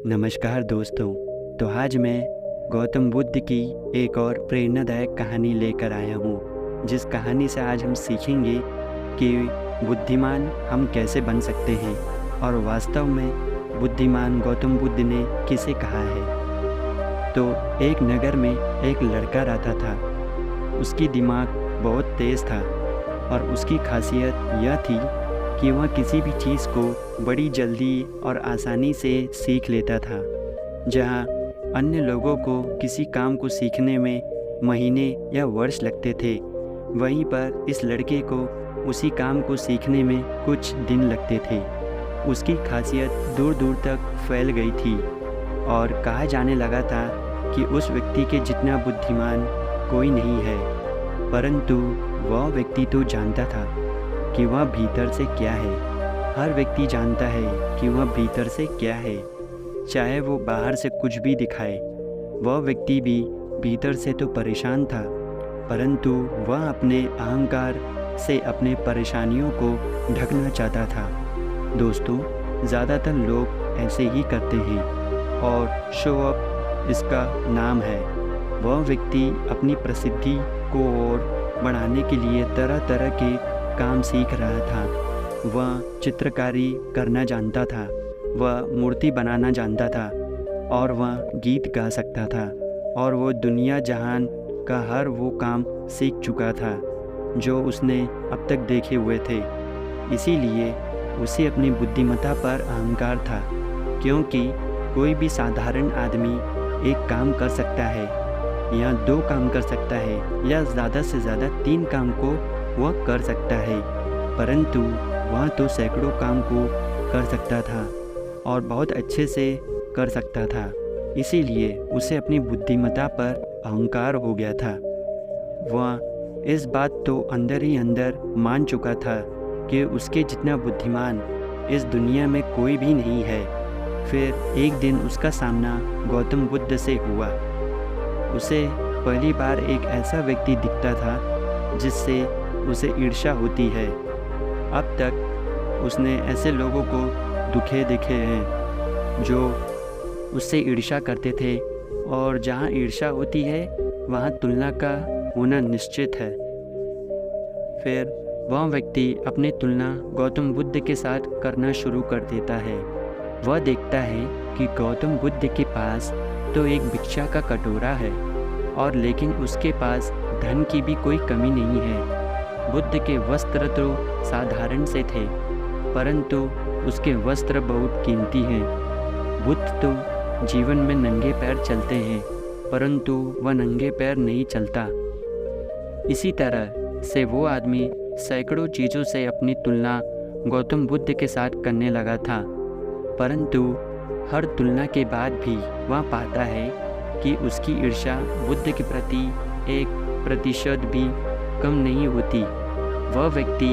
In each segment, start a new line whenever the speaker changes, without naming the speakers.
नमस्कार दोस्तों। तो आज मैं गौतम बुद्ध की एक और प्रेरणादायक कहानी लेकर आया हूँ, जिस कहानी से आज हम सीखेंगे कि बुद्धिमान हम कैसे बन सकते हैं और वास्तव में बुद्धिमान गौतम बुद्ध ने किसे कहा है। तो एक नगर में एक लड़का रहता था। उसकी दिमाग बहुत तेज़ था और उसकी खासियत यह थी कि वह किसी भी चीज़ को बड़ी जल्दी और आसानी से सीख लेता था। जहाँ अन्य लोगों को किसी काम को सीखने में महीने या वर्ष लगते थे, वहीं पर इस लड़के को उसी काम को सीखने में कुछ दिन लगते थे। उसकी खासियत दूर दूर तक फैल गई थी और कहा जाने लगा था कि उस व्यक्ति के जितना बुद्धिमान कोई नहीं है। परंतु वह व्यक्ति तो जानता था कि वह भीतर से क्या है। हर व्यक्ति जानता है कि वह भीतर से क्या है, चाहे वो बाहर से कुछ भी दिखाए। वह व्यक्ति भी भीतर से तो परेशान था, परंतु वह अपने अहंकार से अपने परेशानियों को ढकना चाहता था। दोस्तों, ज़्यादातर लोग ऐसे ही करते हैं और शो अप इसका नाम है। वह व्यक्ति अपनी प्रसिद्धि को और बढ़ाने के लिए तरह तरह के काम सीख रहा था। वह चित्रकारी करना जानता था, वह मूर्ति बनाना जानता था और वह गीत गा सकता था और वो दुनिया जहान का हर वो काम सीख चुका था जो उसने अब तक देखे हुए थे। इसीलिए उसे अपनी बुद्धिमत्ता पर अहंकार था, क्योंकि कोई भी साधारण आदमी एक काम कर सकता है या 2 काम कर सकता है या ज़्यादा से ज़्यादा 3 काम को वह कर सकता है, परंतु वह तो सैकड़ों काम को कर सकता था और बहुत अच्छे से कर सकता था। इसीलिए उसे अपनी बुद्धिमत्ता पर अहंकार हो गया था। वह इस बात तो अंदर ही अंदर मान चुका था कि उसके जितना बुद्धिमान इस दुनिया में कोई भी नहीं है। फिर एक दिन उसका सामना गौतम बुद्ध से हुआ। उसे पहली बार एक ऐसा व्यक्ति दिखता था जिससे उसे ईर्ष्या होती है। अब तक उसने ऐसे लोगों को दुखे देखे हैं जो उससे ईर्ष्या करते थे, और जहाँ ईर्ष्या होती है वहाँ तुलना का होना निश्चित है। फिर वह व्यक्ति अपनी तुलना गौतम बुद्ध के साथ करना शुरू कर देता है। वह देखता है कि गौतम बुद्ध के पास तो एक भिक्षा का कटोरा है, और लेकिन उसके पास धन की भी कोई कमी नहीं है। बुद्ध के वस्त्र तो साधारण से थे, परंतु उसके वस्त्र बहुत कीमती हैं। बुद्ध तो जीवन में नंगे पैर चलते हैं, परंतु वह नंगे पैर नहीं चलता। इसी तरह से वो आदमी सैकड़ों चीज़ों से अपनी तुलना गौतम बुद्ध के साथ करने लगा था, परंतु हर तुलना के बाद भी वह पाता है कि उसकी ईर्ष्या बुद्ध के प्रति 1% भी कम नहीं होती। वह व्यक्ति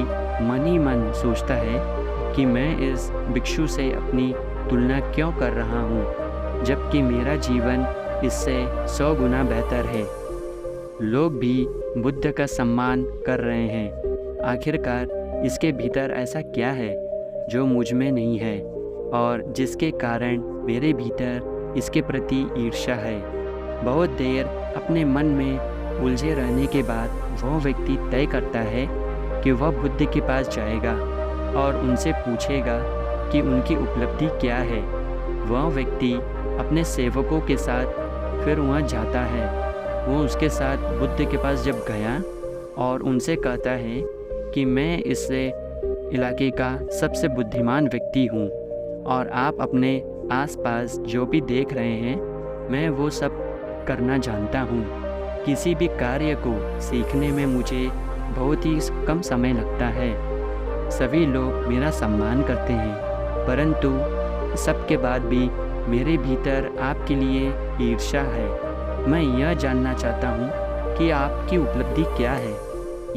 मन ही मन सोचता है कि मैं इस भिक्षु से अपनी तुलना क्यों कर रहा हूँ, जबकि मेरा जीवन इससे 100 गुना बेहतर है। लोग भी बुद्ध का सम्मान कर रहे हैं। आखिरकार इसके भीतर ऐसा क्या है जो मुझ में नहीं है और जिसके कारण मेरे भीतर इसके प्रति ईर्ष्या है। बहुत देर अपने मन में उलझे रहने के बाद वह व्यक्ति तय करता है कि वह बुद्ध के पास जाएगा और उनसे पूछेगा कि उनकी उपलब्धि क्या है। वह व्यक्ति अपने सेवकों के साथ फिर वहाँ जाता है। वो उसके साथ बुद्ध के पास जब गया और उनसे कहता है कि मैं इस इलाके का सबसे बुद्धिमान व्यक्ति हूँ और आप अपने आसपास जो भी देख रहे हैं मैं वो सब करना जानता हूँ। किसी भी कार्य को सीखने में मुझे बहुत ही कम समय लगता है। सभी लोग मेरा सम्मान करते हैं, परंतु सबके बाद भी मेरे भीतर आपके लिए ईर्ष्या है। मैं यह जानना चाहता हूँ कि आपकी उपलब्धि क्या है।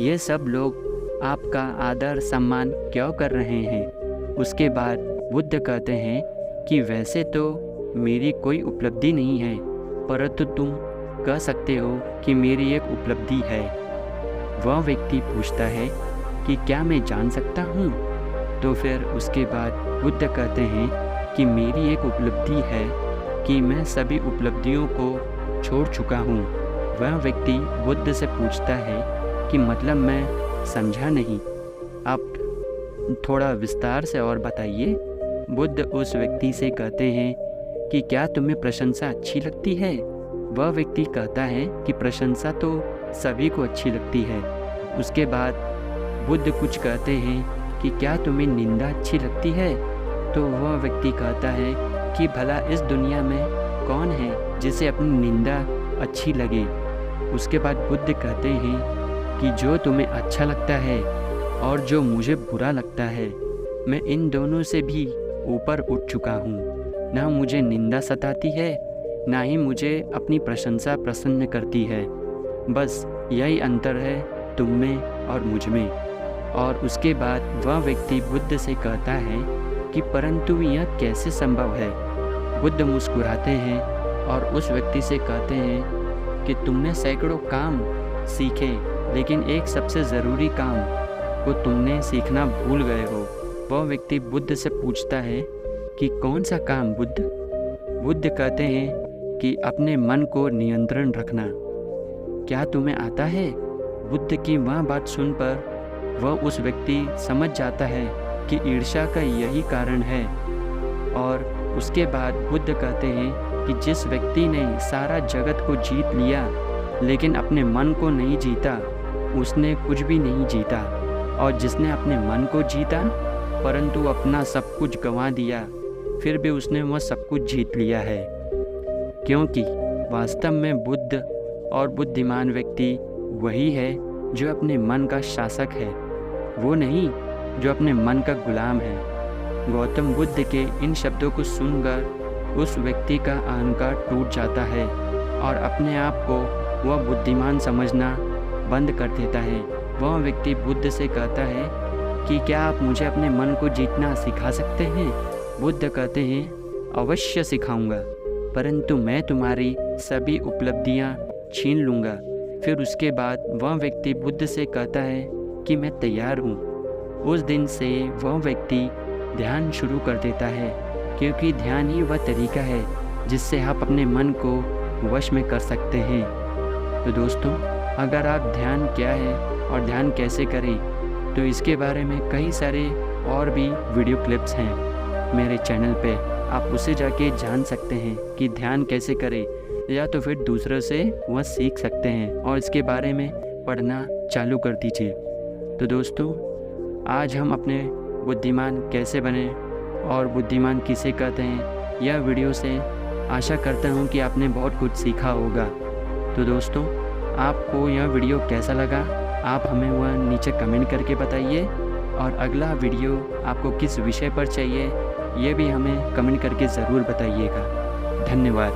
ये सब लोग आपका आदर सम्मान क्यों कर रहे हैं। उसके बाद बुद्ध कहते हैं कि वैसे तो मेरी कोई उपलब्धि नहीं है, परंतु तुम कह सकते हो कि मेरी एक उपलब्धि है। वह व्यक्ति पूछता है कि क्या मैं जान सकता हूँ। तो फिर उसके बाद बुद्ध कहते हैं कि मेरी एक उपलब्धि है कि मैं सभी उपलब्धियों को छोड़ चुका हूँ। वह व्यक्ति बुद्ध से पूछता है कि मतलब मैं समझा नहीं, आप थोड़ा विस्तार से और बताइए। बुद्ध उस व्यक्ति से कहते हैं कि क्या तुम्हें प्रशंसा अच्छी लगती है? वह व्यक्ति कहता है कि प्रशंसा तो सभी को अच्छी लगती है। उसके बाद बुद्ध कुछ कहते हैं कि क्या तुम्हें निंदा अच्छी लगती है? तो वह व्यक्ति कहता है कि भला इस दुनिया में कौन है जिसे अपनी निंदा अच्छी लगे। उसके बाद बुद्ध कहते हैं कि जो तुम्हें अच्छा लगता है और जो मुझे बुरा लगता है, मैं इन दोनों से भी ऊपर उठ चुका हूँ। ना मुझे निंदा सताती है, ना ही मुझे अपनी प्रशंसा प्रसन्न करती है। बस यही अंतर है तुम में और मुझ में। और उसके बाद वह व्यक्ति बुद्ध से कहता है कि परंतु यह कैसे संभव है? बुद्ध मुस्कुराते हैं और उस व्यक्ति से कहते हैं कि तुमने सैकड़ों काम सीखे, लेकिन एक सबसे ज़रूरी काम को तुमने सीखना भूल गए हो। वह व्यक्ति बुद्ध से पूछता है कि कौन सा काम बुद्ध? बुद्ध कहते हैं कि अपने मन को नियंत्रण रखना। क्या तुम्हें आता है? बुद्ध की वह बात सुनकर वह उस व्यक्ति समझ जाता है कि ईर्ष्या का यही कारण है। और उसके बाद बुद्ध कहते हैं कि जिस व्यक्ति ने सारा जगत को जीत लिया लेकिन अपने मन को नहीं जीता, उसने कुछ भी नहीं जीता। और जिसने अपने मन को जीता परंतु अपना सब कुछ गंवा दिया, फिर भी उसने वह सब कुछ जीत लिया है। क्योंकि वास्तव में बुद्ध और बुद्धिमान व्यक्ति वही है जो अपने मन का शासक है, वो नहीं जो अपने मन का गुलाम है। गौतम बुद्ध के इन शब्दों को सुनकर उस व्यक्ति का अहंकार टूट जाता है और अपने आप को वह बुद्धिमान समझना बंद कर देता है। वह व्यक्ति बुद्ध से कहता है कि क्या आप मुझे अपने मन को जीतना सिखा सकते हैं? बुद्ध कहते हैं अवश्य सिखाऊंगा, परंतु मैं तुम्हारी सभी उपलब्धियां छीन लूँगा। फिर उसके बाद वह व्यक्ति बुद्ध से कहता है कि मैं तैयार हूँ। उस दिन से वह व्यक्ति ध्यान शुरू कर देता है, क्योंकि ध्यान ही वह तरीका है जिससे आप अपने मन को वश में कर सकते हैं। तो दोस्तों, अगर आप ध्यान क्या है और ध्यान कैसे करें, तो इसके बारे में कई सारे और भी वीडियो क्लिप्स हैं मेरे चैनल पे। आप उसे जाके जान सकते हैं कि ध्यान कैसे करें, या तो फिर दूसरों से वह सीख सकते हैं और इसके बारे में पढ़ना चालू कर दीजिए। तो दोस्तों, आज हम अपने बुद्धिमान कैसे बने और बुद्धिमान किसे कहते हैं, यह वीडियो से आशा करता हूँ कि आपने बहुत कुछ सीखा होगा। तो दोस्तों, आपको यह वीडियो कैसा लगा, आप हमें वह नीचे कमेंट करके बताइए। और अगला वीडियो आपको किस विषय पर चाहिए, ये भी हमें कमेंट करके ज़रूर बताइएगा। धन्यवाद।